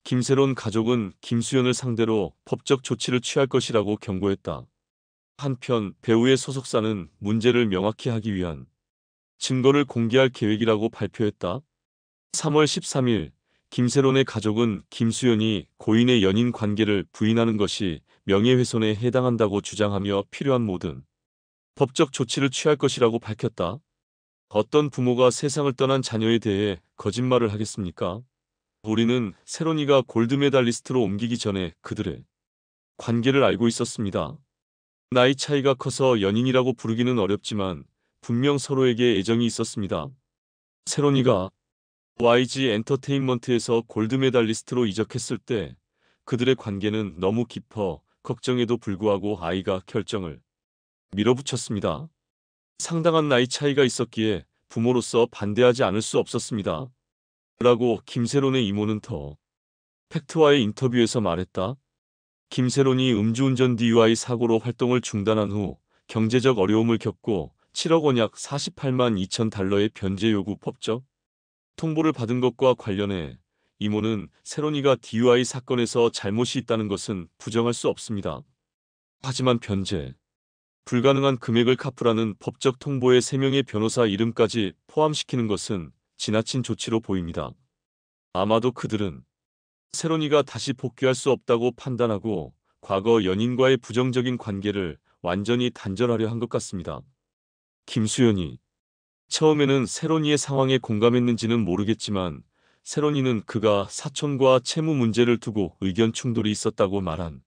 김새론 가족은 김수현을 상대로 법적 조치를 취할 것이라고 경고했다. 한편 배우의 소속사는 문제를 명확히 하기 위한 증거를 공개할 계획이라고 발표했다. 3월 13일 김새론의 가족은 김수현이 고인의 연인 관계를 부인하는 것이 명예훼손에 해당한다고 주장하며 필요한 모든 법적 조치를 취할 것이라고 밝혔다. 어떤 부모가 세상을 떠난 자녀에 대해 거짓말을 하겠습니까? 우리는 세론이가 골드메달리스트로 옮기기 전에 그들의 관계를 알고 있었습니다. 나이 차이가 커서 연인이라고 부르기는 어렵지만 분명 서로에게 애정이 있었습니다. 세론이가 YG 엔터테인먼트에서 골드메달리스트로 이적했을 때 그들의 관계는 너무 깊어 걱정에도 불구하고 아이가 결정을 밀어붙였습니다. 상당한 나이 차이가 있었기에 부모로서 반대하지 않을 수 없었습니다. 라고 김새론의 이모는 더 팩트와의 인터뷰에서 말했다. 김새론이 음주운전 DUI 사고로 활동을 중단한 후 경제적 어려움을 겪고 7억 원 약 48만 2천 달러의 변제 요구 법적 통보를 받은 것과 관련해 이모는 세론이가 DUI 사건에서 잘못이 있다는 것은 부정할 수 없습니다. 하지만 변제 불가능한 금액을 갚으라는 법적 통보에 3명의 변호사 이름까지 포함시키는 것은 지나친 조치로 보입니다. 아마도 그들은 세론이가 다시 복귀할 수 없다고 판단하고 과거 연인과의 부정적인 관계를 완전히 단절하려 한 것 같습니다. 김수현이 처음에는 세론이의 상황에 공감했는지는 모르겠지만 세론이는 그가 사촌과 채무 문제를 두고 의견 충돌이 있었다고 말한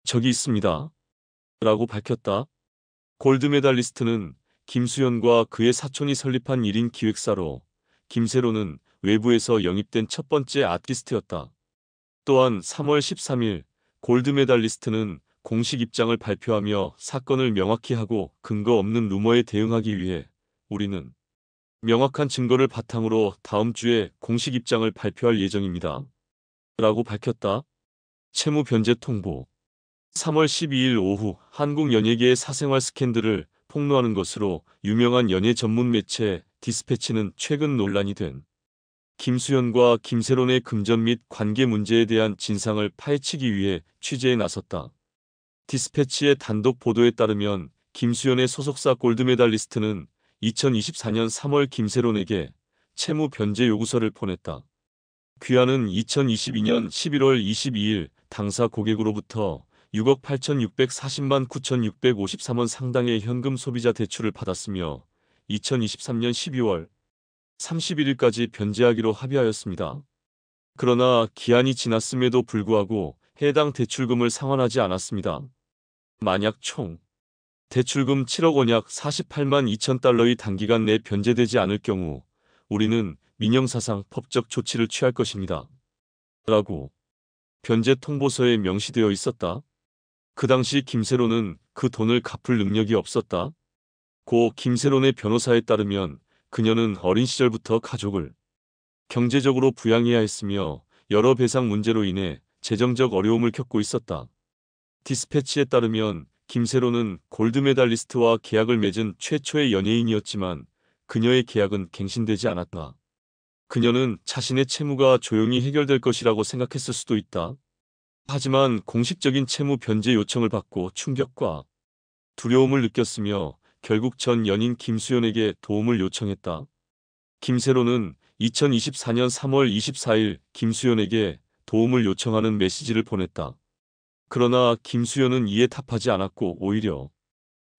적이 있습니다. 라고 밝혔다. 골드메달리스트는 김수현과 그의 사촌이 설립한 1인 기획사로 김새론은 외부에서 영입된 첫 번째 아티스트였다. 또한 3월 13일 골드메달리스트는 공식 입장을 발표하며 사건을 명확히 하고 근거 없는 루머에 대응하기 위해 우리는 명확한 증거를 바탕으로 다음 주에 공식 입장을 발표할 예정입니다. 라고 밝혔다. 채무 변제 통보 3월 12일 오후 한국 연예계의 사생활 스캔들을 폭로하는 것으로 유명한 연예 전문 매체 디스패치는 최근 논란이 된 김수현과 김새론의 금전 및 관계 문제에 대한 진상을 파헤치기 위해 취재에 나섰다. 디스패치의 단독 보도에 따르면 김수현의 소속사 골드메달리스트는 2024년 3월 김새론에게 채무 변제 요구서를 보냈다. 귀하는 2022년 11월 22일 당사 고객으로부터 6억 8,640만 9,653원 상당의 현금 소비자 대출을 받았으며 2023년 12월 31일까지 변제하기로 합의하였습니다. 그러나 기한이 지났음에도 불구하고 해당 대출금을 상환하지 않았습니다. 만약 총 대출금 7억 원 약 48만 2천 달러의 단기간 내 변제되지 않을 경우 우리는 민형사상 법적 조치를 취할 것입니다. 라고 변제 통보서에 명시되어 있었다. 그 당시 김새론은 그 돈을 갚을 능력이 없었다. 고 김새론의 변호사에 따르면 그녀는 어린 시절부터 가족을 경제적으로 부양해야 했으며 여러 배상 문제로 인해 재정적 어려움을 겪고 있었다. 디스패치에 따르면 김새론은 골드메달리스트와 계약을 맺은 최초의 연예인이었지만 그녀의 계약은 갱신되지 않았다. 그녀는 자신의 채무가 조용히 해결될 것이라고 생각했을 수도 있다. 하지만 공식적인 채무 변제 요청을 받고 충격과 두려움을 느꼈으며 결국 전 연인 김수현에게 도움을 요청했다. 김새론은 2024년 3월 24일 김수현에게 도움을 요청하는 메시지를 보냈다. 그러나 김수현은 이에 답하지 않았고 오히려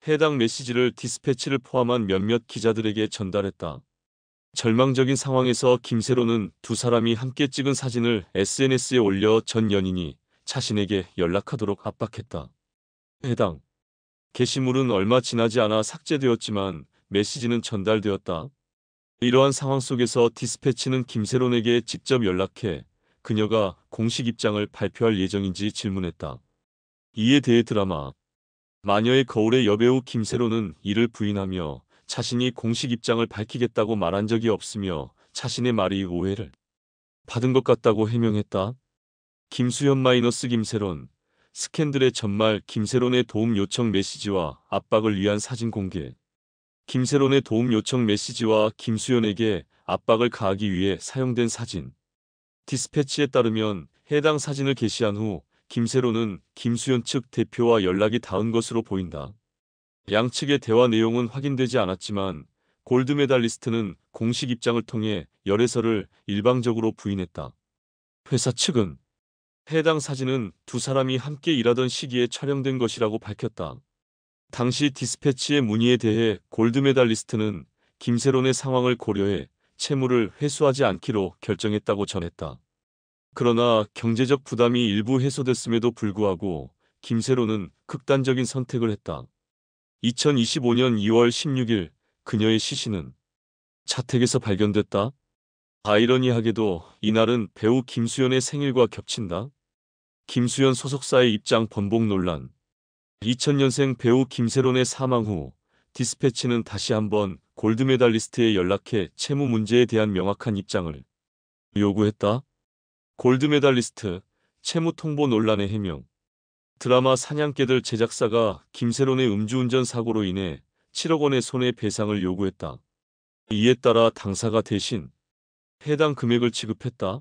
해당 메시지를 디스패치를 포함한 몇몇 기자들에게 전달했다. 절망적인 상황에서 김새론은 두 사람이 함께 찍은 사진을 SNS에 올려 전 연인이 자신에게 연락하도록 압박했다. 해당 게시물은 얼마 지나지 않아 삭제되었지만 메시지는 전달되었다. 이러한 상황 속에서 디스패치는 김새론에게 직접 연락해 그녀가 공식 입장을 발표할 예정인지 질문했다. 이에 대해 드라마 마녀의 거울의 여배우 김새론은 이를 부인하며 자신이 공식 입장을 밝히겠다고 말한 적이 없으며 자신의 말이 오해를 받은 것 같다고 해명했다. 김수현 김새론 스캔들의 전말 김새론의 도움 요청 메시지와 압박을 위한 사진 공개 김새론의 도움 요청 메시지와 김수현에게 압박을 가하기 위해 사용된 사진 디스패치에 따르면 해당 사진을 게시한 후 김세론은 김수현 측 대표와 연락이 닿은 것으로 보인다. 양측의 대화 내용은 확인되지 않았지만 골드메달리스트는 공식 입장을 통해 열애설을 일방적으로 부인했다. 회사 측은 해당 사진은 두 사람이 함께 일하던 시기에 촬영된 것이라고 밝혔다. 당시 디스패치의 문의에 대해 골드메달리스트는 김세론의 상황을 고려해 채무를 회수하지 않기로 결정했다고 전했다. 그러나 경제적 부담이 일부 해소됐음에도 불구하고 김세론은 극단적인 선택을 했다. 2025년 2월 16일 그녀의 시신은 자택에서 발견됐다. 아이러니하게도 이날은 배우 김수현의 생일과 겹친다. 김수현 소속사의 입장 번복 논란. 2000년생 배우 김세론의 사망 후 디스패치는 다시 한번 골드메달리스트에 연락해 채무 문제에 대한 명확한 입장을 요구했다. 골드메달리스트 채무 통보 논란의 해명. 드라마 사냥개들 제작사가 김세론의 음주운전 사고로 인해 7억 원의 손해배상을 요구했다. 이에 따라 당사가 대신 해당 금액을 지급했다.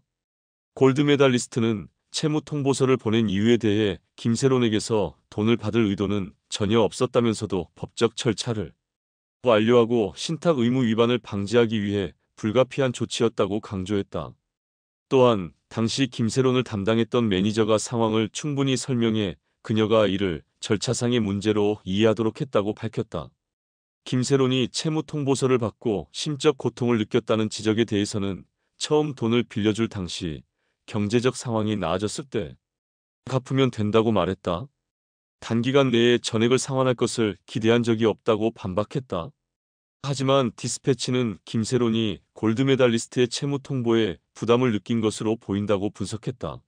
골드메달리스트는 채무 통보서를 보낸 이유에 대해 김세론에게서 돈을 받을 의도는 전혀 없었다면서도 법적 절차를 완료하고 신탁 의무 위반을 방지하기 위해 불가피한 조치였다고 강조했다. 또한 당시 김세론을 담당했던 매니저가 상황을 충분히 설명해 그녀가 이를 절차상의 문제로 이해하도록 했다고 밝혔다. 김세론이 채무 통보서를 받고 심적 고통을 느꼈다는 지적에 대해서는 처음 돈을 빌려줄 당시 경제적 상황이 나아졌을 때 갚으면 된다고 말했다. 단기간 내에 전액을 상환할 것을 기대한 적이 없다고 반박했다. 하지만 디스패치는 김세론이 골드메달리스트의 채무 통보에 부담을 느낀 것으로 보인다고 분석했다.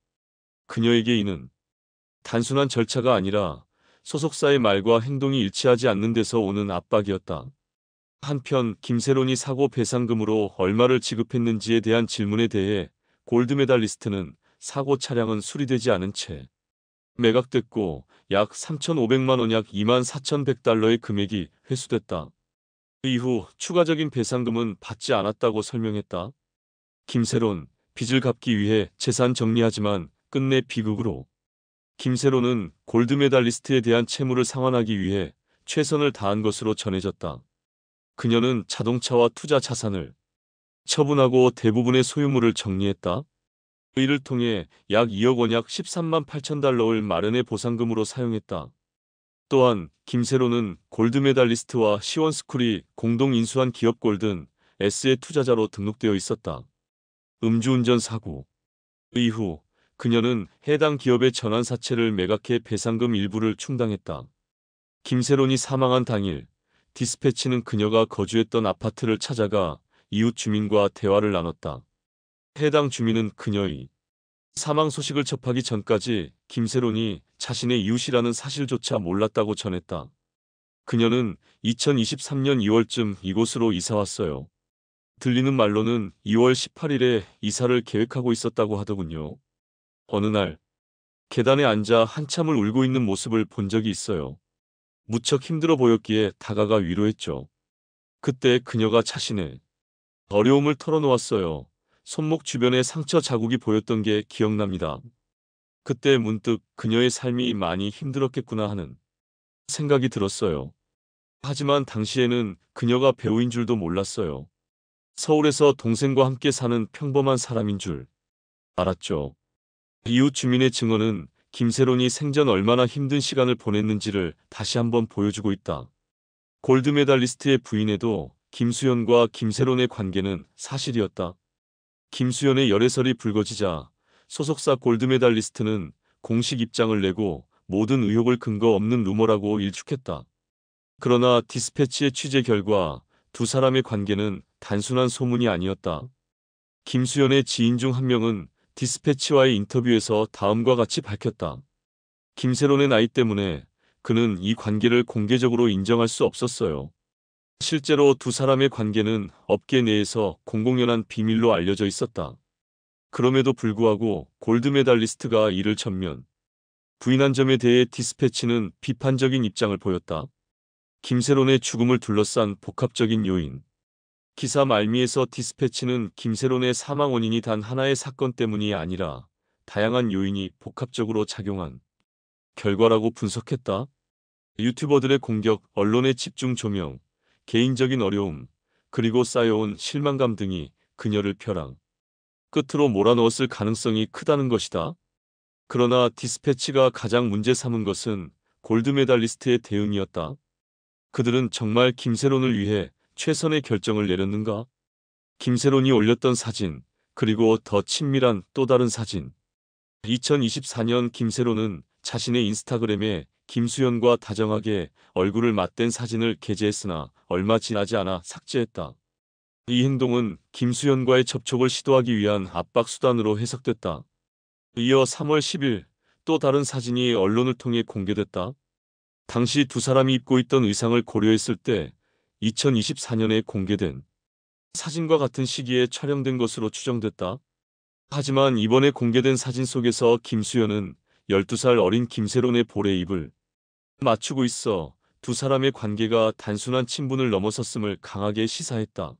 그녀에게 이는 단순한 절차가 아니라 소속사의 말과 행동이 일치하지 않는 데서 오는 압박이었다. 한편 김세론이 사고 배상금으로 얼마를 지급했는지에 대한 질문에 대해 골드메달리스트는 사고 차량은 수리되지 않은 채 매각됐고 약 3,500만 원 약 24,100달러의 금액이 회수됐다. 이후 추가적인 배상금은 받지 않았다고 설명했다. 김세론, 빚을 갚기 위해 재산 정리하지만 끝내 비극으로. 김세론은 골드메달리스트에 대한 채무를 상환하기 위해 최선을 다한 것으로 전해졌다. 그녀는 자동차와 투자 자산을 처분하고 대부분의 소유물을 정리했다. 이를 통해 약 2억 원 약 13만 8천 달러를 마련의 보상금으로 사용했다. 또한 김세론은 골드메달리스트와 시원스쿨이 공동 인수한 기업 골든 S의 투자자로 등록되어 있었다. 음주운전 사고 이후 그녀는 해당 기업의 전환사채를 매각해 배상금 일부를 충당했다. 김세론이 사망한 당일 디스패치는 그녀가 거주했던 아파트를 찾아가 이웃 주민과 대화를 나눴다. 해당 주민은 그녀의 사망 소식을 접하기 전까지 김세론이 자신의 이웃이라는 사실조차 몰랐다고 전했다. 그녀는 2023년 2월쯤 이곳으로 이사왔어요. 들리는 말로는 2월 18일에 이사를 계획하고 있었다고 하더군요. 어느 날 계단에 앉아 한참을 울고 있는 모습을 본 적이 있어요. 무척 힘들어 보였기에 다가가 위로했죠. 그때 그녀가 자신의 어려움을 털어놓았어요. 손목 주변에 상처 자국이 보였던 게 기억납니다. 그때 문득 그녀의 삶이 많이 힘들었겠구나 하는 생각이 들었어요. 하지만 당시에는 그녀가 배우인 줄도 몰랐어요. 서울에서 동생과 함께 사는 평범한 사람인 줄 알았죠. 이웃 주민의 증언은 김세론이 생전 얼마나 힘든 시간을 보냈는지를 다시 한번 보여주고 있다. 골드메달리스트의 부인에도 김수현과 김세론의 관계는 사실이었다. 김수현의 열애설이 불거지자 소속사 골드메달리스트는 공식 입장을 내고 모든 의혹을 근거 없는 루머라고 일축했다. 그러나 디스패치의 취재 결과 두 사람의 관계는 단순한 소문이 아니었다. 김수현의 지인 중 한 명은 디스패치와의 인터뷰에서 다음과 같이 밝혔다. 김세론의 나이 때문에 그는 이 관계를 공개적으로 인정할 수 없었어요. 실제로 두 사람의 관계는 업계 내에서 공공연한 비밀로 알려져 있었다. 그럼에도 불구하고 골드메달리스트가 이를 전면 부인한 점에 대해 디스패치는 비판적인 입장을 보였다. 김세론의 죽음을 둘러싼 복합적인 요인. 기사 말미에서 디스패치는 김세론의 사망 원인이 단 하나의 사건 때문이 아니라 다양한 요인이 복합적으로 작용한 결과라고 분석했다. 유튜버들의 공격, 언론의 집중 조명, 개인적인 어려움, 그리고 쌓여온 실망감 등이 그녀를 벼랑 끝으로 몰아넣었을 가능성이 크다는 것이다. 그러나 디스패치가 가장 문제 삼은 것은 골드메달리스트의 대응이었다. 그들은 정말 김세론을 위해 최선의 결정을 내렸는가? 김세론이 올렸던 사진, 그리고 더 친밀한 또 다른 사진. 2024년 김세론은 자신의 인스타그램에 김수현과 다정하게 얼굴을 맞댄 사진을 게재했으나 얼마 지나지 않아 삭제했다. 이 행동은 김수현과의 접촉을 시도하기 위한 압박 수단으로 해석됐다. 이어 3월 10일 또 다른 사진이 언론을 통해 공개됐다. 당시 두 사람이 입고 있던 의상을 고려했을 때 2024년에 공개된 사진과 같은 시기에 촬영된 것으로 추정됐다. 하지만 이번에 공개된 사진 속에서 김수현은 12살 어린 김세론의 볼에 입을 맞추고 있어 두 사람의 관계가 단순한 친분을 넘어섰음을 강하게 시사했다.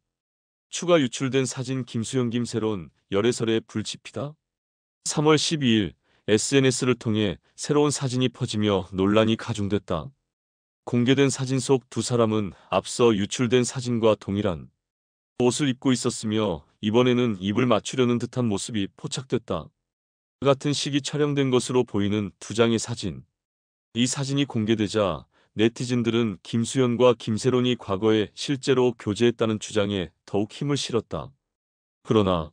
추가 유출된 사진 김수현 김세론 열애설에 불지피다. 3월 12일 SNS를 통해 새로운 사진이 퍼지며 논란이 가중됐다. 공개된 사진 속 두 사람은 앞서 유출된 사진과 동일한 옷을 입고 있었으며 이번에는 입을 맞추려는 듯한 모습이 포착됐다. 같은 시기 촬영된 것으로 보이는 두 장의 사진. 이 사진이 공개되자 네티즌들은 김수현과 김세론이 과거에 실제로 교제했다는 주장에 더욱 힘을 실었다. 그러나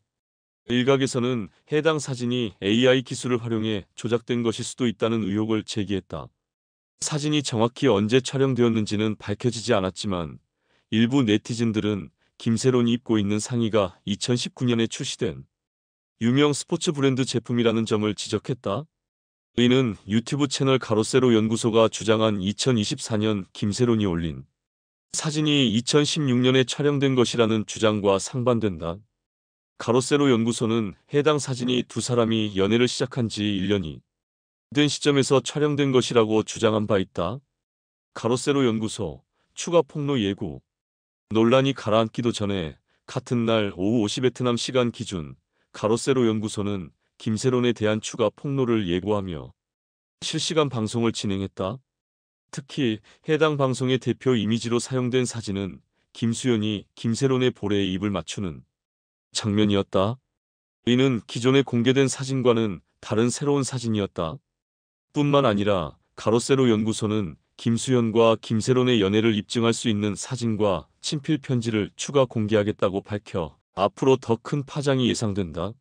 일각에서는 해당 사진이 AI 기술을 활용해 조작된 것일 수도 있다는 의혹을 제기했다. 사진이 정확히 언제 촬영되었는지는 밝혀지지 않았지만 일부 네티즌들은 김세론이 입고 있는 상의가 2019년에 출시된 유명 스포츠 브랜드 제품이라는 점을 지적했다. 이는 유튜브 채널 가로세로 연구소가 주장한 2024년 김세론이 올린 사진이 2016년에 촬영된 것이라는 주장과 상반된다. 가로세로 연구소는 해당 사진이 두 사람이 연애를 시작한 지 1년이 된 시점에서 촬영된 것이라고 주장한 바 있다. 가로세로 연구소 추가 폭로 예고. 논란이 가라앉기도 전에 같은 날 오후 5시 베트남 시간 기준 가로세로 연구소는 김세론에 대한 추가 폭로를 예고하며 실시간 방송을 진행했다. 특히 해당 방송의 대표 이미지로 사용된 사진은 김수현이 김세론의 볼에 입을 맞추는 장면이었다. 이는 기존에 공개된 사진과는 다른 새로운 사진이었다. 뿐만 아니라 가로세로 연구소는 김수현과 김세론의 연애를 입증할 수 있는 사진과 친필 편지를 추가 공개하겠다고 밝혀 앞으로 더 큰 파장이 예상된다.